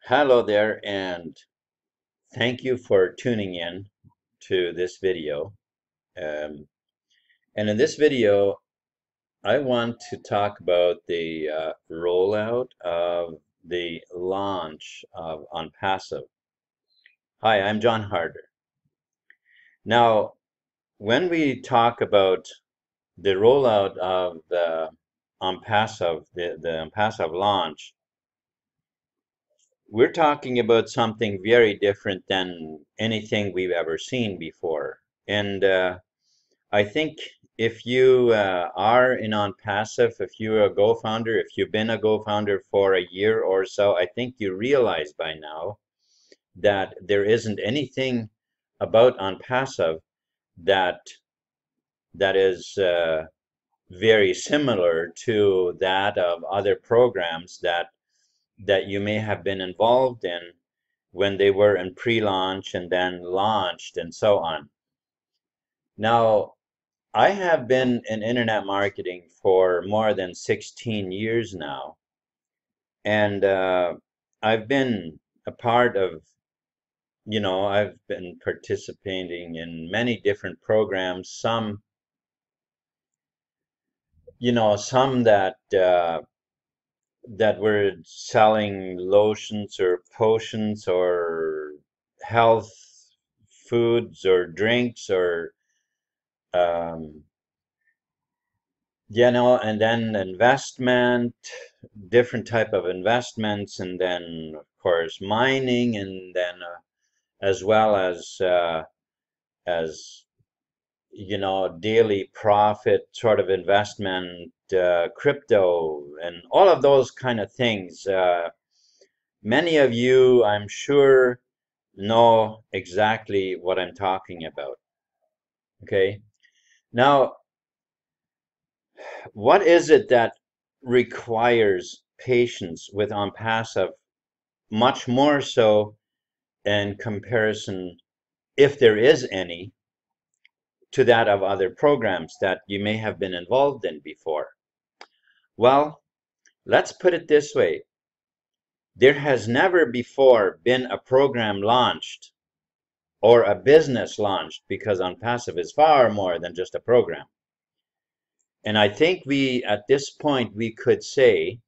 Hello there, and thank you for tuning in to this video. Um, and in this video, I want to talk about the rollout of the launch of ONPASSIVE. Hi, I'm John Harder. Now, when we talk about the rollout of the ONPASSIVE, the ONPASSIVE launch, we're talking about something very different than anything we've ever seen before. And I think if you are in ONPASSIVE, if you're a Go founder, if you've been a Go founder for a year or so, I think you realize by now that there isn't anything about ONPASSIVE that is very similar to that of other programs that you may have been involved in when they were in pre-launch and then launched and so on. Now, I have been in internet marketing for more than 16 years now, and I've been a part of, I've been participating in many different programs, some that were selling lotions or potions or health foods or drinks or um, and then investment, different type of investments, and then of course mining, and then as well as daily profit sort of investment, crypto, and all of those kind of things. Many of you, I'm sure, know exactly what I'm talking about. Okay, now what is it that requires patience with ONPASSIVE, much more so in comparison, if there is any, to that of other programs that you may have been involved in before? Well, let's put it this way. There has never before been a program launched or a business launched, because ONPASSIVE is far more than just a program. And I think at this point, we could say,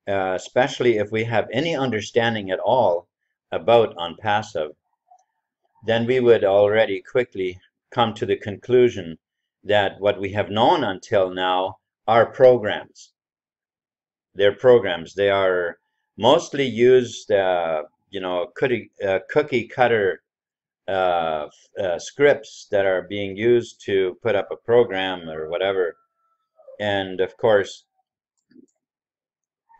especially if we have any understanding at all about ONPASSIVE, then we would already quickly come to the conclusion that what we have known until now are programs. They're programs. They are mostly used, cookie cutter scripts that are being used to put up a program or whatever. And of course,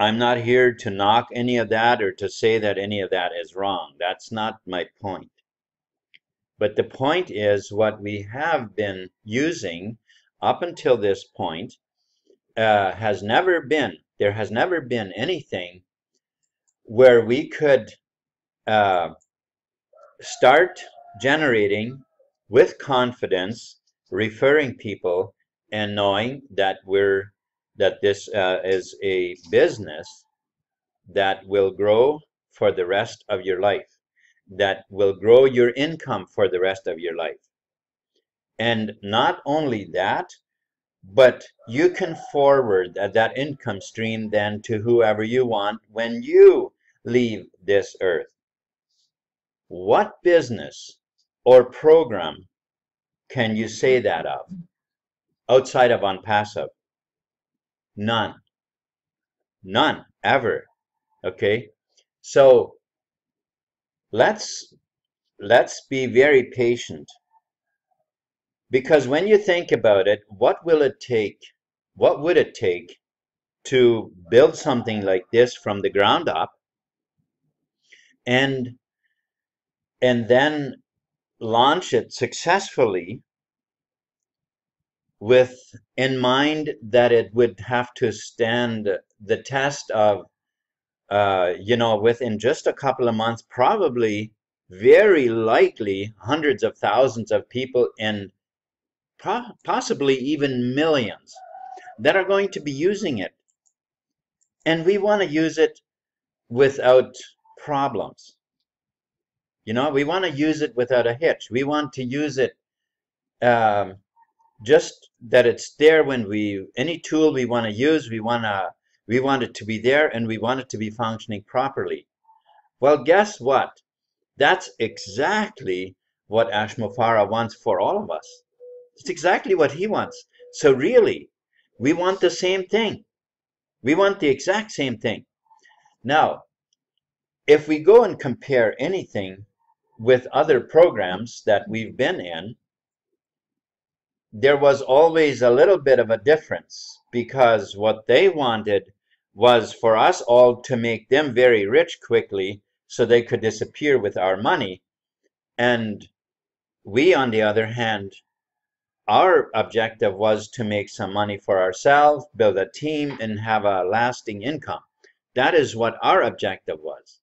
I'm not here to knock any of that or to say that any of that is wrong. That's not my point. But the point is, what we have been using up until this point there has never been anything where we could start generating with confidence, referring people, and knowing that this is a business that will grow for the rest of your life, that will grow your income for the rest of your life. And not only that, but you can forward that income stream then to whoever you want when you leave this earth. What business or program can you say that of outside of ONPASSIVE? None. None, ever. Okay? So let's be very patient, because when you think about it, what would it take to build something like this from the ground up, and then launch it successfully, with in mind that it would have to stand the test of within just a couple of months, probably, very likely, hundreds of thousands of people, and possibly even millions, that are going to be using it. And we want to use it without problems. You know, we want to use it without a hitch. We want to use it um, just that it's there when any tool we want to use, we want it to be there, and we want it to be functioning properly. Well, guess what? That's exactly what Ashmofara wants for all of us. It's exactly what he wants. So really, we want the same thing. We want the exact same thing. Now, if we go and compare anything with other programs that we've been in, there was always a little bit of a difference, because what they wanted was for us all to make them very rich quickly so they could disappear with our money. And we, on the other hand, our objective was to make some money for ourselves, build a team, and have a lasting income. That is what our objective was.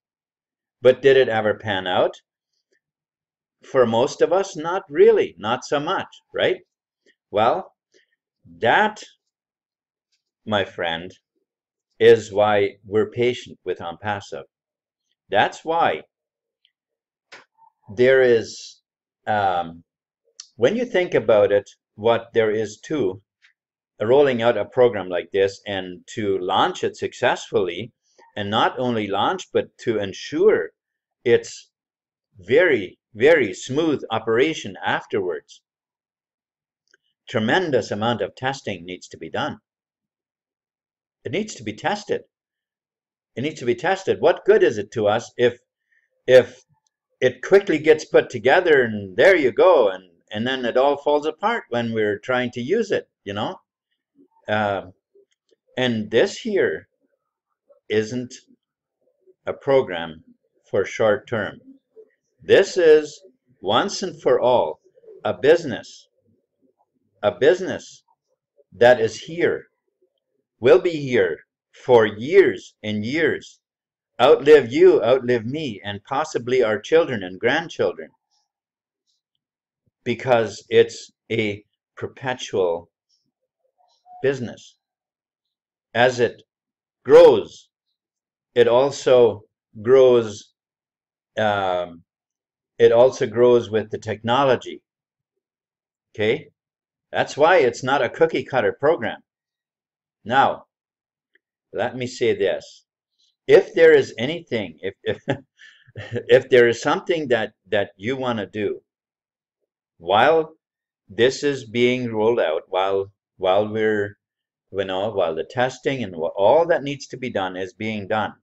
But did it ever pan out? For most of us, not really, not so much, right? Well, that, my friend, is why we're patient with ONPASSIVE. That's why there is, when you think about it, what there is to rolling out a program like this and to launch it successfully, and not only launch, but to ensure its very, very smooth operation afterwards. Tremendous amount of testing needs to be done. It needs to be tested. It needs to be tested. What good is it to us if it quickly gets put together and there you go, and then it all falls apart when we're trying to use it, you know? And this here isn't a program for short term. This is once and for all a business that is here, will be here for years and years, outlive you, outlive me, and possibly our children and grandchildren, because it's a perpetual business. As it grows, it also grows. It also grows with the technology. Okay, that's why it's not a cookie cutter program. Now, let me say this: if there is anything, if there is something that you want to do while this is being rolled out, while we're, while the testing and all that needs to be done is being done,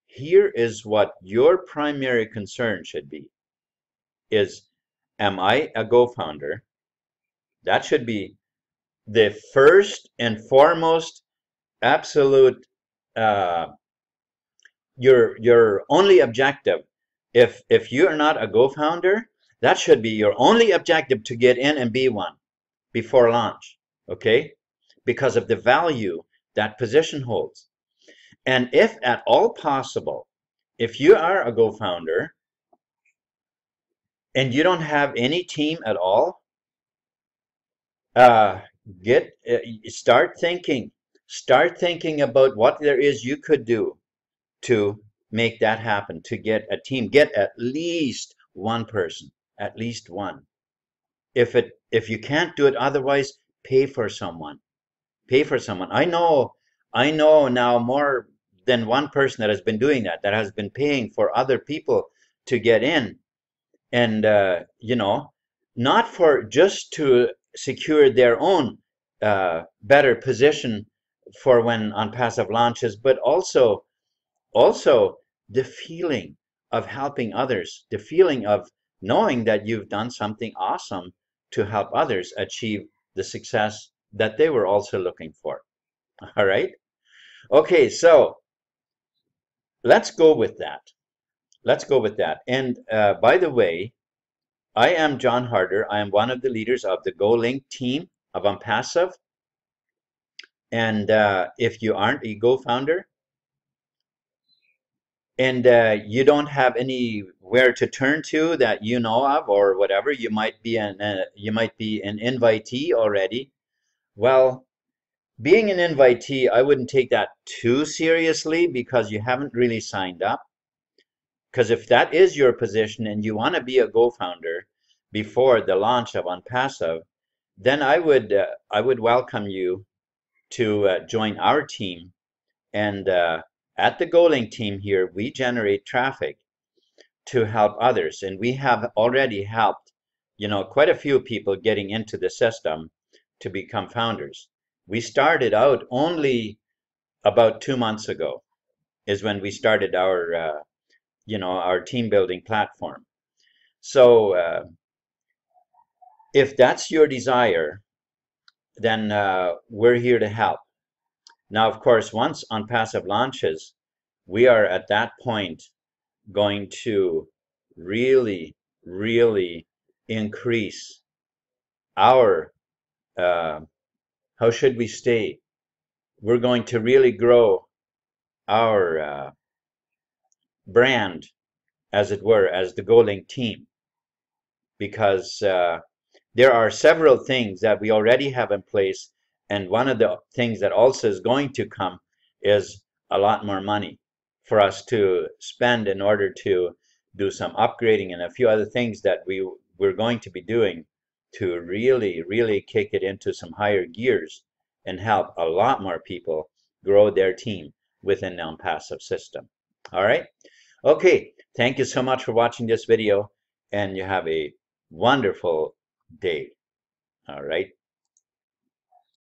here is what your primary concern should be: is, am I a go-founder? That should be the first and foremost absolute, your only objective. If you're not a go-founder, that should be your only objective, to get in and be one before launch, okay? Because of the value that position holds. And if at all possible, if you are a go-founder and you don't have any team at all, start thinking about what there is you could do to make that happen, to get a team, get at least one person, at least one. If you can't do it otherwise, pay for someone. I know now more than one person that has been doing that, that has been paying for other people to get in, and not for just to secure their own better position for when ONPASSIVE launches, but also the feeling of helping others, the feeling of knowing that you've done something awesome to help others achieve the success that they were also looking for. All right? Okay, so let's go with that. Let's go with that. And by the way, I am John Harder. I am one of the leaders of the GoLink team of ONPASSIVE. And if you aren't a Go founder, and you don't have anywhere to turn to that you know of, or whatever, you might be an invitee already. Well, Being an invitee, I wouldn't take that too seriously because you haven't really signed up. Because if that is your position and you want to be a go-founder before the launch of ONPASSIVE, then I would welcome you to join our team. And at the GoLink team here, we generate traffic to help others, and we have already helped, quite a few people getting into the system to become founders. We started out only about 2 months ago is when we started our team building platform. So if that's your desire, then we're here to help. Now, of course, once ONPASSIVE launches, we are at that point going to really, really increase our, how should we say, we're going to really grow our brand, as it were, as the GoLink team, because there are several things that we already have in place, and one of the things that also is going to come is a lot more money for us to spend in order to do some upgrading and a few other things that we're going to be doing to really, really kick it into some higher gears and help a lot more people grow their team within the ONPASSIVE system. All right. Okay. Thank you so much for watching this video, and you have a wonderful day. All right.